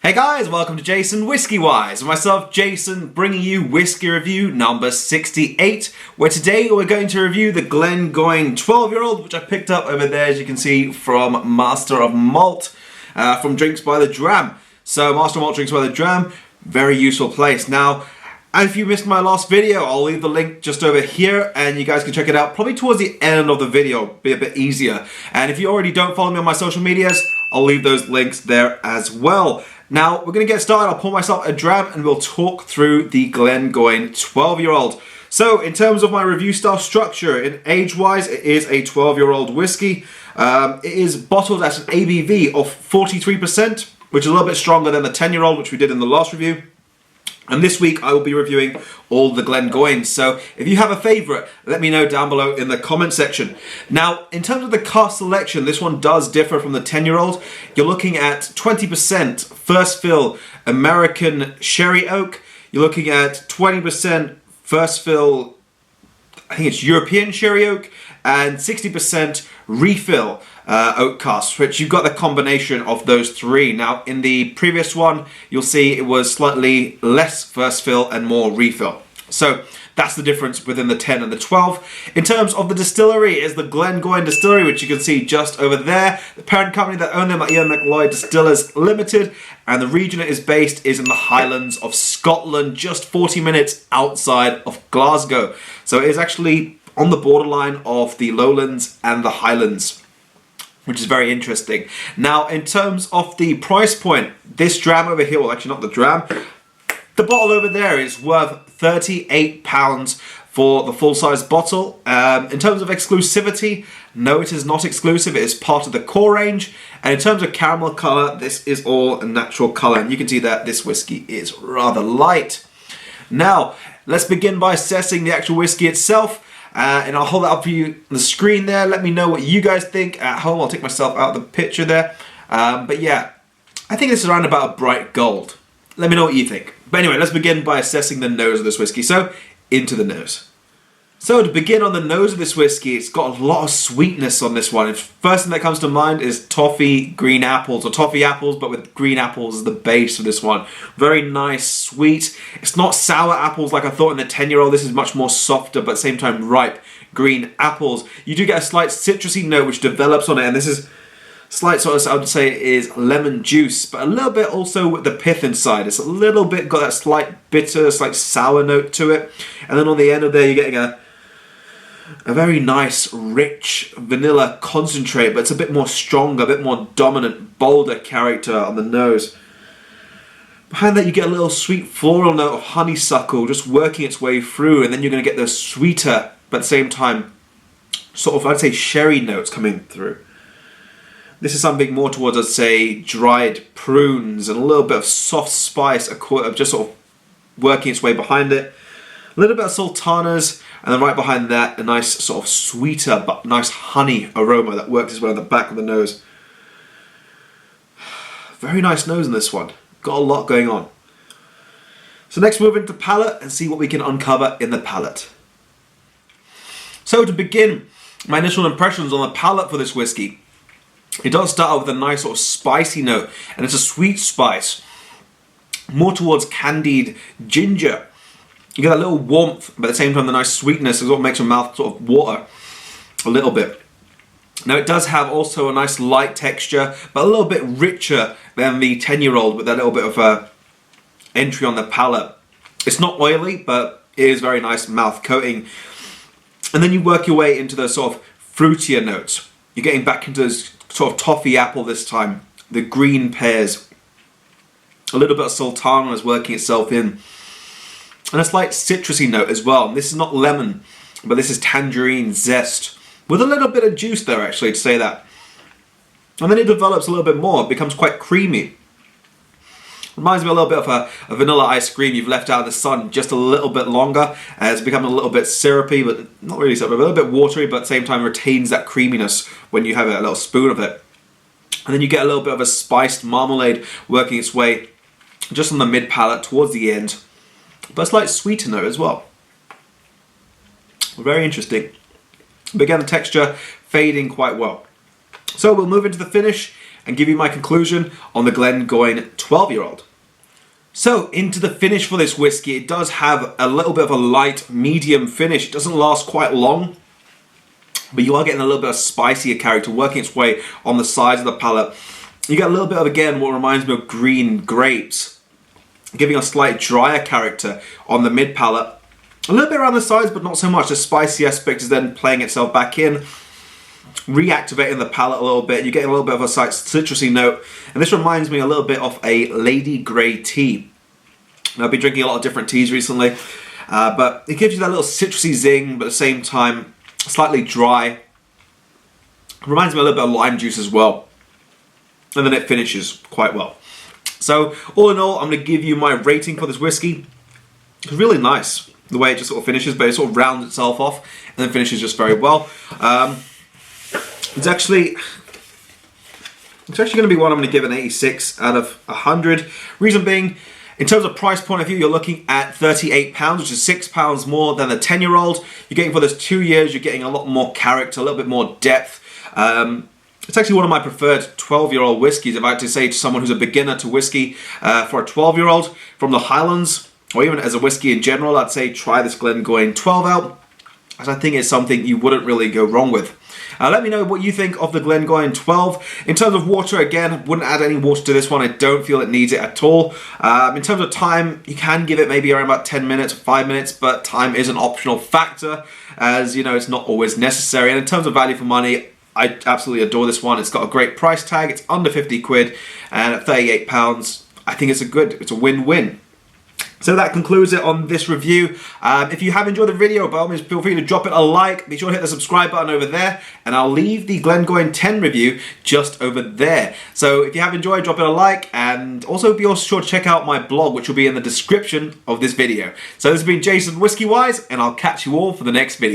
Hey guys, welcome to JasonWhiskyWise. Myself, Jason, bringing you whiskey review number 68, where today we're going to review the Glengoyne 12-year-old, which I picked up over there, as you can see, from Master of Malt, from Drinks by the Dram. So, Master of Malt, Drinks by the Dram, very useful place. Now, if you missed my last video, I'll leave the link just over here, and you guys can check it out probably towards the end of the video, be a bit easier. And if you already don't follow me on my social medias, I'll leave those links there as well. Now, we're going to get started. I'll pour myself a dram and we'll talk through the Glengoyne 12-year-old. So, in terms of my review style structure, in age-wise, it is a 12-year-old whiskey. It is bottled at an ABV of 43%, which is a little bit stronger than the 10-year-old, which we did in the last review. And this week, I will be reviewing all the Glengoynes. So, if you have a favourite, let me know down below in the comment section. Now, in terms of the cask selection, this one does differ from the 10-year-old. You're looking at 20% first fill American Sherry Oak. You're looking at 20% first fill, I think it's European Sherry Oak, and 60% refill oak casks, which you've got the combination of those three. Now, in the previous one, you'll see it was slightly less first fill and more refill. So that's the difference within the 10 and the 12. In terms of the distillery, is the Glengoyne Distillery, which you can see just over there. The parent company that own them are Ian McLeod Distillers Limited, and the region it is based is in the Highlands of Scotland, just 40 minutes outside of Glasgow. So it is actually on the borderline of the Lowlands and the Highlands, which is very interesting. Now, in terms of the price point, this dram over here, well, actually not the dram, the bottle over there is worth £38 for the full-size bottle. In terms of exclusivity, no, it is not exclusive. It is part of the core range. And in terms of caramel colour, this is all a natural colour. And you can see that this whiskey is rather light. Now, let's begin by assessing the actual whiskey itself. And I'll hold that up for you on the screen there. Let me know what you guys think at home. I'll take myself out of the picture there. But yeah, I think this is around about a bright gold. Let me know what you think. But anyway, let's begin by assessing the nose of this whiskey. So, into the nose. So, to begin on the nose of this whiskey, it's got a lot of sweetness on this one. The first thing that comes to mind is toffee green apples, or toffee apples, but with green apples as the base of this one. Very nice, sweet. It's not sour apples like I thought in the 10-year-old. This is much more softer, but at the same time ripe green apples. You do get a slight citrusy note which develops on it, and this is slight sort of, I would say, is lemon juice, but a little bit also with the pith inside. It's a little bit got that slight bitter, slight sour note to it. And then on the end of there, you're getting a very nice, rich vanilla concentrate, but it's a bit more stronger, a bit more dominant, bolder character on the nose. Behind that, you get a little sweet floral note of honeysuckle just working its way through, and then you're going to get those sweeter, but at the same time, sort of, I'd say, sherry notes coming through. This is something more towards, I'd say, dried prunes and a little bit of soft spice, just sort of working its way behind it. A little bit of sultanas, and then right behind that, a nice sort of sweeter but nice honey aroma that works its way on the back of the nose. Very nice nose in this one. Got a lot going on. So next move into palate and see what we can uncover in the palate. So to begin, my initial impressions on the palate for this whiskey. It does start out with a nice sort of spicy note, and it's a sweet spice, more towards candied ginger. You get a little warmth, but at the same time the nice sweetness is what makes your mouth sort of water a little bit. Now it does have also a nice light texture, but a little bit richer than the 10-year-old with that little bit of a entry on the palate. It's not oily, but it is very nice mouth coating. And then you work your way into the sort of fruitier notes. You're getting back into those sort of toffee apple this time, the green pears, a little bit of sultana is working itself in, and a slight citrusy note as well. This is not lemon, but this is tangerine zest, with a little bit of juice there actually, to say that. And then it develops a little bit more, it becomes quite creamy. Reminds me a little bit of a vanilla ice cream you've left out of the sun just a little bit longer. It's become a little bit syrupy, but not really syrupy, a little bit watery, but at the same time retains that creaminess when you have a little spoon of it. And then you get a little bit of a spiced marmalade working its way just on the mid palate towards the end, but a slight sweeter note as well. Very interesting. But again, the texture fading quite well. So we'll move into the finish. and give you my conclusion on the Glengoyne 12-year-old. So, into the finish for this whiskey. It does have a little bit of a light, medium finish. It doesn't last quite long, but you are getting a little bit of spicier character working its way on the sides of the palate. You get a little bit of, again, what reminds me of green grapes, giving a slight drier character on the mid palate. A little bit around the sides, but not so much. The spicy aspect is then playing itself back in, reactivating the palate a little bit. You're getting a little bit of a slight citrusy note, and this reminds me a little bit of a Lady Grey tea. Now, I've been drinking a lot of different teas recently, but it gives you that little citrusy zing, but at the same time, slightly dry. It reminds me a little bit of lime juice as well. And then it finishes quite well. So, all in all, I'm going to give you my rating for this whiskey. It's really nice, the way it just sort of finishes, but it sort of rounds itself off, and then finishes just very well. It's actually going to be one I'm going to give an 86 out of 100. Reason being, in terms of price point of view, you're looking at £38, which is £6 more than the 10-year-old. You're getting for this 2 years, you're getting a lot more character, a little bit more depth. It's actually one of my preferred 12-year-old whiskies. If I had to say to someone who's a beginner to whiskey for a 12-year-old from the Highlands, or even as a whiskey in general, I'd say try this Glengoyne 12 out, as I think it's something you wouldn't really go wrong with. Let me know what you think of the Glengoyne 12. In terms of water, again, wouldn't add any water to this one. I don't feel it needs it at all. In terms of time, you can give it maybe around about 10 minutes, 5 minutes, but time is an optional factor, as you know, it's not always necessary. And in terms of value for money, I absolutely adore this one. It's got a great price tag. It's under 50 quid, and at £38, I think it's a win-win. So that concludes it on this review. If you have enjoyed the video, by all means, feel free to drop it a like. Be sure to hit the subscribe button over there, and I'll leave the Glengoyne 10 review just over there. So if you have enjoyed, drop it a like, and also be sure to check out my blog, which will be in the description of this video. So this has been JasonWhiskyWise, and I'll catch you all for the next video.